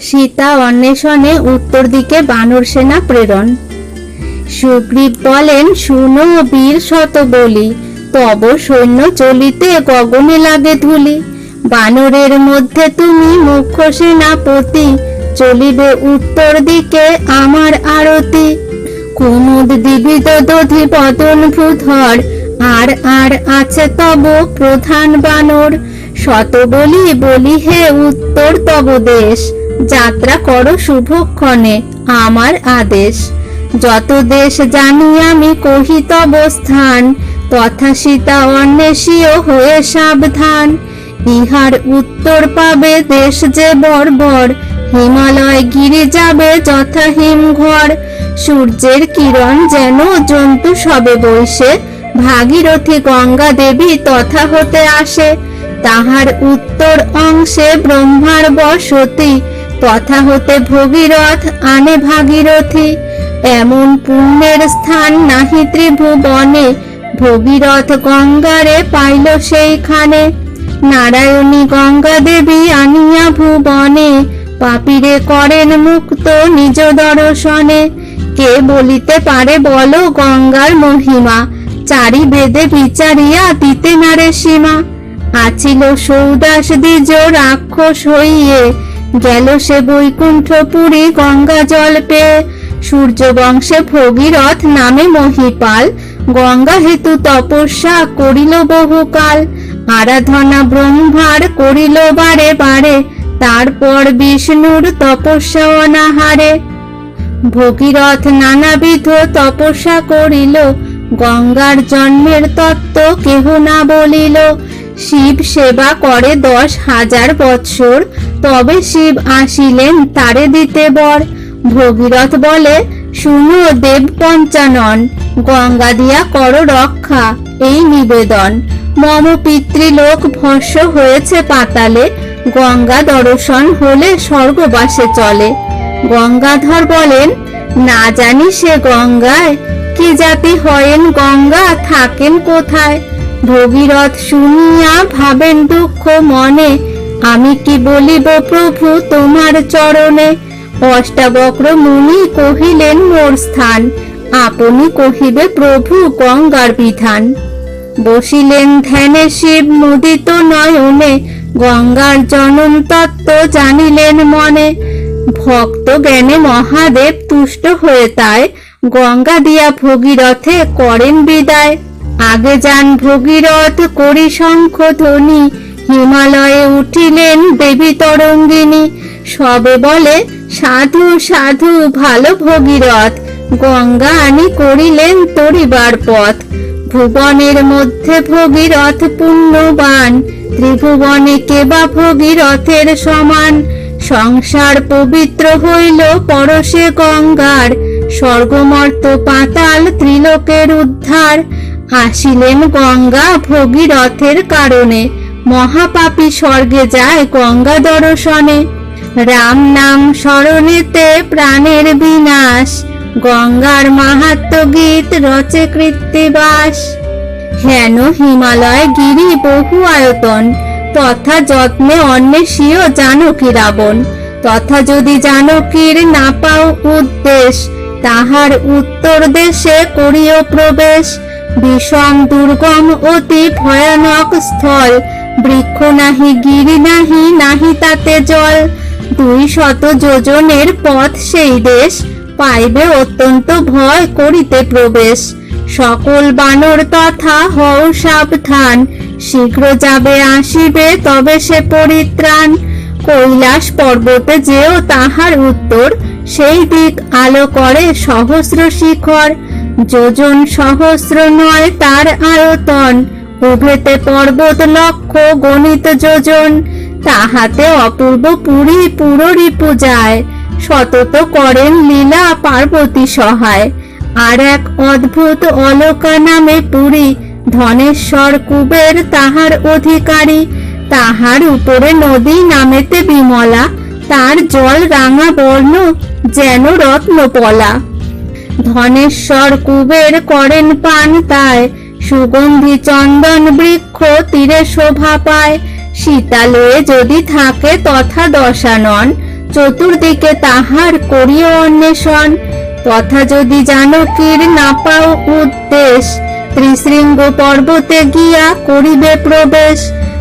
সীতা অন্বেষণে উত্তর দিকে বানর সেনা প্রেরণ। সুগ্রীব বলেন, শুনো বীর শত বলি, তব সৈন্য চলিতে গগনে লাগে ধুলি। বানরের মধ্যে তুমি মুখ্য সেনাপতি, চলিবে উত্তর দিকে আমার আরতি। কুমুদ দিবিত দধি পতন ভূধর, আর আছে তব প্রধান বানর। শত বলি বলি হে উত্তর তব দেশ, যাত্রা করো শুভক্ষণে আমার আদেশ। যত দেশ জানি আমি কহি তব স্থান, তথা সীতা অন্বেষীয় হয়ে সাবধান। ইহার উত্তর পাবে দেশ যে বর্বর, হিমালয় গিরি যাবে যথা হিমঘর। সূর্যের কিরণ যেন জন্তু সবে বৈশে, ভাগীরথী গঙ্গা দেবী তথা হতে আসে। তাহার উত্তর অংশে ব্রহ্মার বসতি, তথা হতে ভগীরথ আনে ভাগীরথী। এমন পুণ্যের স্থান নাহি ত্রিভুবনে, ভগীরথ গঙ্গারে পাইল সেইখানে। নারায়ণী গঙ্গা দেবী আনিয়া ভুবনে, পাপীরে করেন মুক্ত নিজ দর্শনে। কে বলিতে পারে বলো গঙ্গার মহিমা, চারি বেদে বিচারিয়া দিতে নারে সীমা। আছিল সৌদাস দ্বিজ রাক্ষস হইয়ে, গেল সে বৈকুণ্ঠপুরী গঙ্গা জল পেয়ে। সূর্য বংশে ভগীরথ নামে মহিপাল, গঙ্গা হেতু তপস্যা করিল বহুকাল। আরাধনা ব্রহ্মার করিল বারে বারে, তারপর বিষ্ণুর তপস্যা অনাহারে। ভগীরথ নানাবিধ তপস্যা করিল, গঙ্গার জন্মের তত্ত্ব কেহ না বলিল। শিব সেবা করে 10,000 বৎসর, তবে শিব আসিলেন তারে দিতে বর। ভগীরথ বলে, শুনো দেব পঞ্চানন, গঙ্গা দিয়া করো রক্ষা এই নিবেদন। মম পিতৃলোক ভস্য হয়েছে পাতালে, গঙ্গা দর্শন হলে স্বর্গবাসে চলে। গঙ্গাধর বলেন, না জানি সে গঙ্গায়, কি জাতি হয়েন গঙ্গা থাকেন কোথায়। ভগীরথ শুনিয়া ভাবেন দুঃখ মনে, আমি কি বলিব প্রভু তোমার চরণে। অষ্টাবক্র মুনি কহিলেন মোর স্থান, আপনি কহিবে প্রভু গঙ্গার বিধান। বসিলেন ধ্যানে শিব মুদিত নয়নে, গঙ্গার জনম তত্ত্ব জানিলেন মনে। ভক্ত জ্ঞানে মহাদেব তুষ্ট হয়ে তাই, গঙ্গা দিয়া ভগীরথে করেন বিদায়। আগে যান ভগীরথ করি শঙ্খ ধ্বনি, হিমালয়ে উঠিলেন দেবী তরঙ্গিনী। সবে বলে, সাধু সাধু ভালো ভগীরথ, গঙ্গা আনি করিলেন তরিবার পথ। ভুবনের মধ্যে ভগীরথ পুণ্যবান, ত্রিভুবনে কেবা ভগীরথের সমান। সংসার পবিত্র হইল পরশে গঙ্গার, স্বর্গমর্ত পাতাল ত্রিলোকের উদ্ধার। আসিলেন গঙ্গা ভগীরথের কারণে, মহাপাপী স্বর্গে যায় গঙ্গা দর্শনে। রাম নাম স্মরণেতে প্রাণের বিনাশ, গঙ্গার মাহাত্ম্য গীত রচে কৃত্তিবাস। হেন হিমালয় গিরি বহু আয়তন, তথা যত্নে অন্বেষীয় জানকী রাবণ। তথা যদি জানকীর না পাও উদ্দেশ, তাহার উত্তর দেশে করিও প্রবেশ। বিষম দুর্গম অতি ভয়ানক স্থল, বৃক্ষ নাহি গিরি নাহি, নাহি তাতে জল। 200 যোজনের পথ সেই দেশ, পাইবে অত্যন্ত ভয় করিতে প্রবেশ। সকল বানর তথা হও সাবধান, শীঘ্র যাবে আসিবে তবে সে পরিত্রাণ। কৈলাস পর্বতে যেও তাহার উত্তর, সেই দিক আলো করে সহস্র শিখর। যোজন সহস্র নয় তার আয়তন, উভেতে পর্বত লক্ষ গণিত যোজন। তাহাতে অপূর্ব পুরী পুররিপু যায়, সতত করেন লীলা পার্বতী সহায়। আর এক অদ্ভুত অলকা নামে পুরী, ধনেশ্বর কুবের তাহার অধিকারী। তাহার উপরে নদী নামেতে বিমলা, তার জল রাঙা বর্ণ যেন রত্নপলা। ধনেশ্বর কুবের করেন পান তাই, সুগন্ধি চন্দন বৃক্ষ তীরে শোভা পায়। সীতালয়ে যদি থাকে তথা দশানন, চতুর্দিকে তাহার করিও অন্বেষণ। তথা যদি জানকীর না পাও উদ্দেশ, ত্রিশৃঙ্গ পর্বতে গিয়া করিবে প্রবেশ।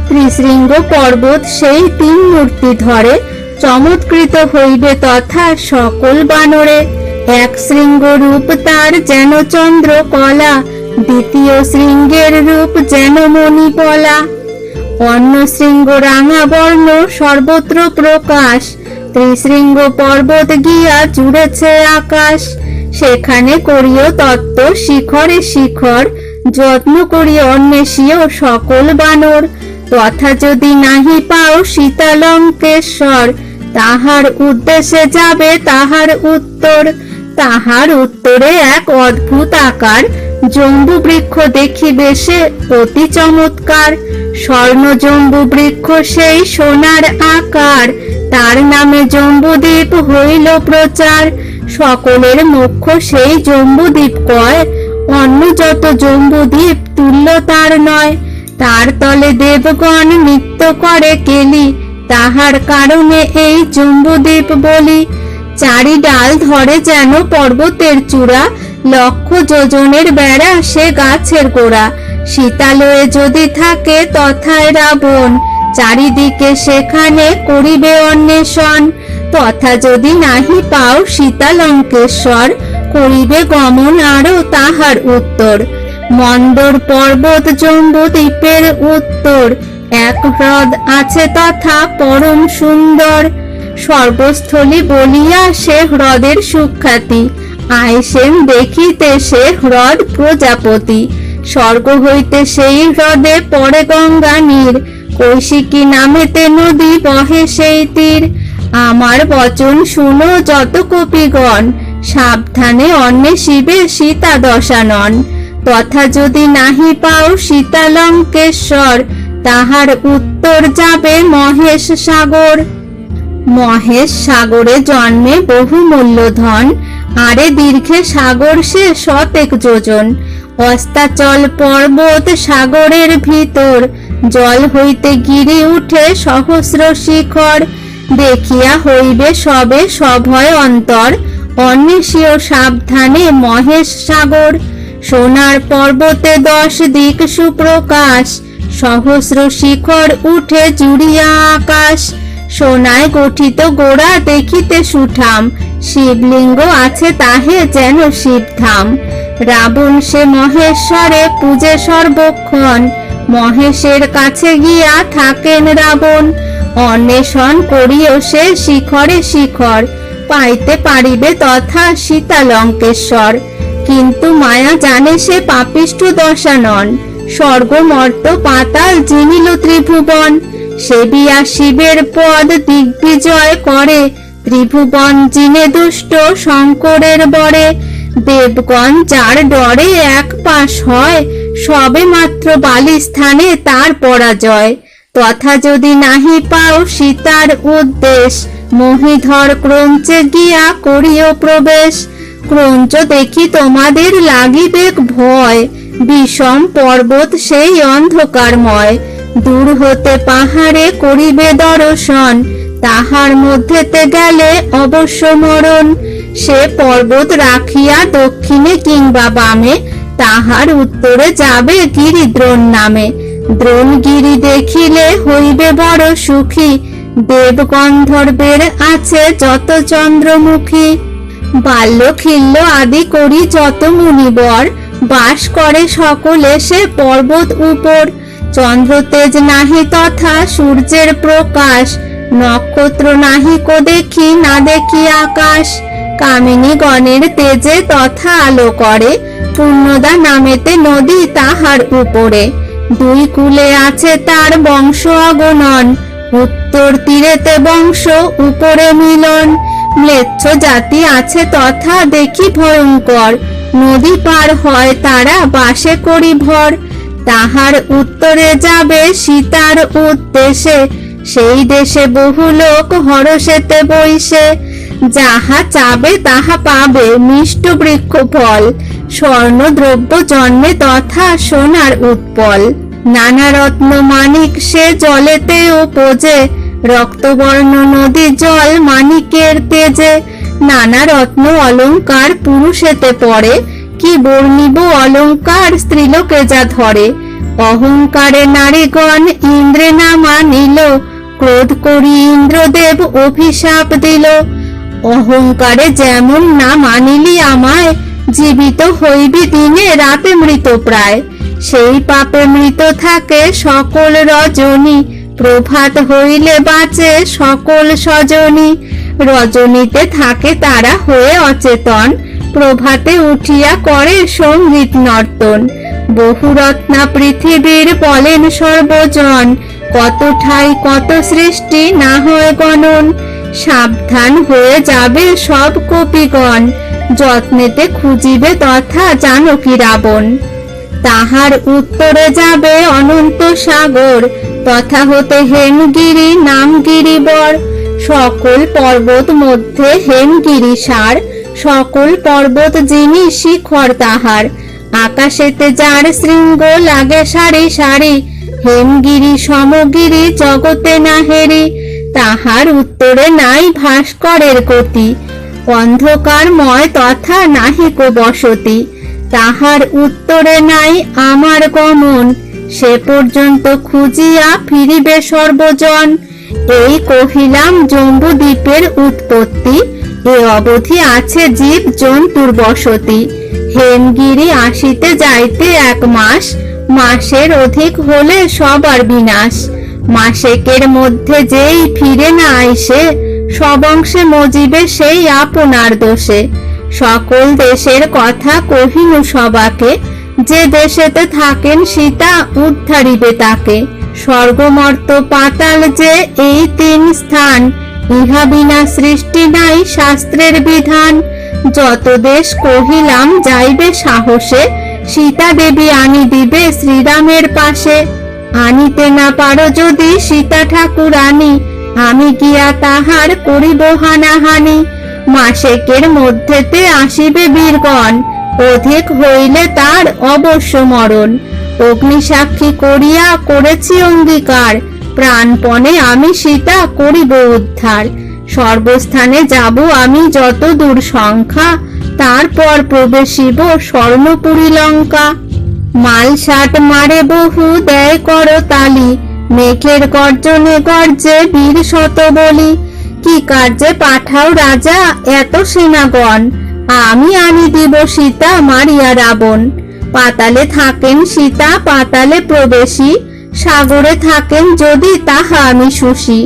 ত্রিশৃঙ্গ পর্বত সেই তিন মূর্তি ধরে, চমৎকৃত হইবে তথা সকল বানরে। এক শৃঙ্গ রূপ তার যেন চন্দ্র কলা, দ্বিতীয় শৃঙ্গের রূপ যেন মণিপলা। অন্য শৃঙ্গ রাঙা বর্ণ সর্বত্র প্রকাশ, ত্রিশৃঙ্গ পর্বত গিয়া জুড়েছে আকাশ। সেখানে করিও তত্ত্ব শিখরে শিখর, যত্ন করি অন্বেষীয় সকল বানর। তথা যদি নাহি পাও সীতালঙ্কেশ্বর, তাহার উদ্দেশ্যে যাবে তাহার উত্তর। তাহার উত্তরে এক অদ্ভুত আকার, জম্বু বৃক্ষ দেখিবে সে অতি চমৎকার। স্বর্ণ জম্বু বৃক্ষ সেই সোনার আকার, তার নামে জম্বুদ্বীপ হইল প্রচার। সকলের মুখ্য সেই জম্বুদ্বীপ কয়, অন্য যত জম্বুদ্বীপ তুল্য তার নয়। তার তলে দেবগণ নৃত্য করে কেলি, তাহার কারণে এই জম্বুদ্বীপ বলি। চারি ডাল ধরে যেন পর্বতের চূড়া, লক্ষ যোজনের বেড়া সে গাছের গোড়া। সীতালয়ে যদি থাকে তথায় রাবণ, চারিদিকে সেখানে করিবে অন্বেষণ। তথা যদি নাহি পাও সীতালঙ্কেশ্বর, করিবে গমন আরো তাহার উত্তর। মন্দর পর্বত জম্বুদ্বীপের উত্তর, এক হ্রদ আছে তথা পরম সুন্দর। সর্বস্থলী বলিয়া সে হ্রদের সুখ্যাতি, আইসেন দেখিতে সে হ্রদ প্রজাপতি। স্বর্গ হইতে সেই হ্রদে পড়ে গঙ্গা নীর, কৌশিকী নামেতে নদী বহে সেই তীর। আমার বচন শুনো যত কপিগণ, সাবধানে অন্বেষিবে সীতা দশানন। তথা যদি নাহি পাও সীতালঙ্কেশ্বর, তাহার উত্তর যাবে মহেশ সাগর। মহেশ সাগরে জন্মে বহু মূল্যধন, আরে দীর্ঘে সাগর সে শতেক যোজন। অস্তাচল পর্বত সাগরের ভিতর, জল হইতে গিরি উঠে সহস্র শিখর। দেখিয়া হইবে সবে সভয় অন্তর, অন্বেষীয় সাবধানে মহেশ সাগর। সোনার পর্বতে 10 দিক সুপ্রকাশ, সহস্র শিখর উঠে জুড়িয়া আকাশ। সোনায় গঠিত গোড়া দেখিতে সুঠাম, শিবলিঙ্গ আছে তাহে যেন শিবধাম। রাবণ সে মহেশ্বরে পূজে সর্বক্ষণ, মহেশের কাছে গিয়া থাকেন রাবণ। অন্বেষণ করিও সে শিখরে শিখর, পাইতে পারিবে তথা সীতালঙ্কেশ্বর। কিন্তু মায়া জানে সে পাপিষ্ঠ দশানন, স্বর্গ মর্ত পাতাল জিনিল ত্রিভুবন। সেবিয়া শিবের পদ দিগ্বিজয় করে, ত্রিভুবন জিনে দুষ্ট শঙ্করের বরে। দেবগণ যার ডরে এক পাশ হয়, সবে মাত্র বালি স্থানে তার পরাজয়। তথা যদি নাহি পাও সীতার উদ্দেশ, মহিধর ক্রঞ্চে গিয়া করিও প্রবেশ। ক্রঞ্চ দেখি তোমাদের লাগিবে ভয়, বিষম পর্বত সেই অন্ধকারময়। দূর হতে পাহাড়ে করিবে দর্শন, তাহার মধ্যেতে গেলে অবশ্য মরণ। সে পর্বত রাখিয়া দক্ষিণে কিংবা বামে, তাহার উত্তরে যাবে গিরিদ্রোণ নামে। দ্রোণগিরি দেখিলে হইবে বড় সুখী, দেব গন্ধর্বের আছে যত চন্দ্রমুখী। বাল্য খিল্য আদি করি যত মুনিবর, বাস করে সকলে সে পর্বত উপর। চন্দ্র তেজ নাহি তথা সূর্যের প্রকাশ, নক্ষত্র নাহি কো দেখি না দেখি আকাশ। কামিনী গণের তেজে তথা আলো করে, পূর্ণদা নামেতে নদী তাহার উপরে। 2 কূলে আছে তার বংশ অগণন, উত্তর তীরেতে বংশ উপরে মিলন। ম্লেচ্ছ জাতি আছে তথা দেখি ভয়ঙ্কর, নদী পার হয় তারা বাসে করি ভর। তাহার উত্তরে যাবে সীতার উদ্দেশে, সেই দেশে বহু লোক হরষেতে বইসে। যাহা চাবে তাহা পাবে মিষ্ট বৃক্ষ ফল, স্বর্ণ দ্রব্য জন্মে তথা সোনার উৎপল। নানা রত্ন মানিক সে জলেতে উপজে, রক্তবর্ণ নদীর জল মানিকের তেজে, নানা রত্ন অলংকার পুরুষেতে পড়ে, কি বর্ণিব অলংকার স্ত্রীলোকে যা ধরে। অহংকারে নারীগণ ইন্দ্রে না মানিল, ক্রোধ করি ইন্দ্রদেব অভিশাপ দিল। অহংকারে যেমন না মানিলি আমায়, জীবিত হইবি দিনে রাতে মৃত প্রায়। সেই পাপে মৃত থাকে সকল রজনী, প্রভাত হইলে বাঁচে সকল সজনী। রজনীতে থাকে তারা হয়ে অচেতন, প্রভাতে উঠিয়া করে সঙ্গীত নর্তন। বহুরত্না পৃথিবীর বলেন সর্বজন, কত ঠাই কত সৃষ্টি না হয় গণন। সাবধান হয়ে যাবে সব কপিগণ, যত্নেতে খুঁজিবে তথা জানকী রাবণ। তাহার উত্তরে যাবে অনন্ত সাগর, তথা হতে হেমগিরি নাম গিরিবর। সকল পর্বত মধ্যে হেমগিরি সার, সকল পর্বত যিনি শিখর তাহার। আকাশেতে যার শৃঙ্গ লাগে সারি সারি, হেমগিরি সমগিরি জগতে না হেরি। তাহার উত্তরে নাই ভাস্করের গতি, অন্ধকারময় তথা নাহিক বসতি। তাহার উত্তরে নাই আমার গমন, সে পর্যন্ত খুঁজিয়া ফিরিবে সর্বজন। এই কহিলাম জম্বুদ্বীপের উৎপত্তি, এ অবধি আছে জীব জন্তুর বসতি। হেমগিরি আসিতে যাইতে 1 মাস, মাসের অধিক হলে সবার বিনাশ। মাসেকের মধ্যে যেই ফিরে না আইসে, সব অংশে মজিবে সেই আপনার দোষে। সকল দেশের কথা কহিনু সবাকে, যে দেশেতে থাকেন সীতা উদ্ধারিবে তাকে। স্বর্গমর্ত পাতাল যে এই 3 স্থান, ইহা বিনা সৃষ্টি নাই শাস্ত্রের বিধান। যত দেশ কহিলাম যাইবে সাহসে, সীতা দেবী আনি দিবে শ্রীরামের পাশে। আনিতে না পারো যদি সীতা ঠাকুর আনি, আমি গিয়া তাহার করিব হানাহানি। মাসেকের মধ্যেতে আসিবে বীরগণ, অধিক হইলে তার অবশ্য মরণ। অগ্নিসাক্ষী করিয়া করেছি অঙ্গীকার, প্রাণপণে আমি সীতা করিব উদ্ধার। সর্বস্থানে যাব আমি যত দূর সংখ্যা, তারপর প্রবেশিব স্বর্ণপুরী লঙ্কা। মাল সাট মারে বহু দেয় করতালি, মেঘের গর্জনে গর্জে বীর শত বলি। কি কার্যে পাঠাও রাজা এত সেনাগণ, আমি আনি দিব সীতা মারিয়া রাবণ। পাতালে থাকেন সীতা পাতালে প্রবেশী, সাগরে থাকেন যদি তাহা আমি শুষি।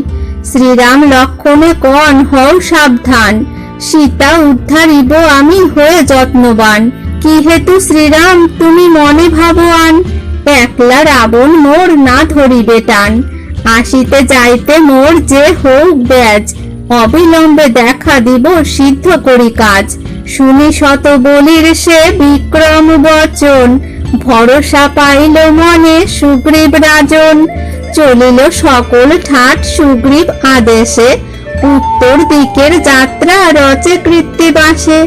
শ্রীরাম লক্ষণে কন হও সাবধান, সীতা উদ্ধারিব আমি হয়ে যত্নবান। কি হেতু শ্রীরাম তুমি মনে ভাবয়ান, একলা রাবণ মোর না ধরিবে টান। আসিতে যাইতে মোর যে হোক ব্যাজ, অবিলম্বে দেখা দিব সিদ্ধ করি কাজ। শুনি শত বলির সে বিক্রম বচন, ভরসা পাইল মনে সুগ্রীব রাজন। চলিল সকল ঠাট সুগ্রীব আদেশে, উত্তর দিকের যাত্রা রচে কৃত্তিবাসে।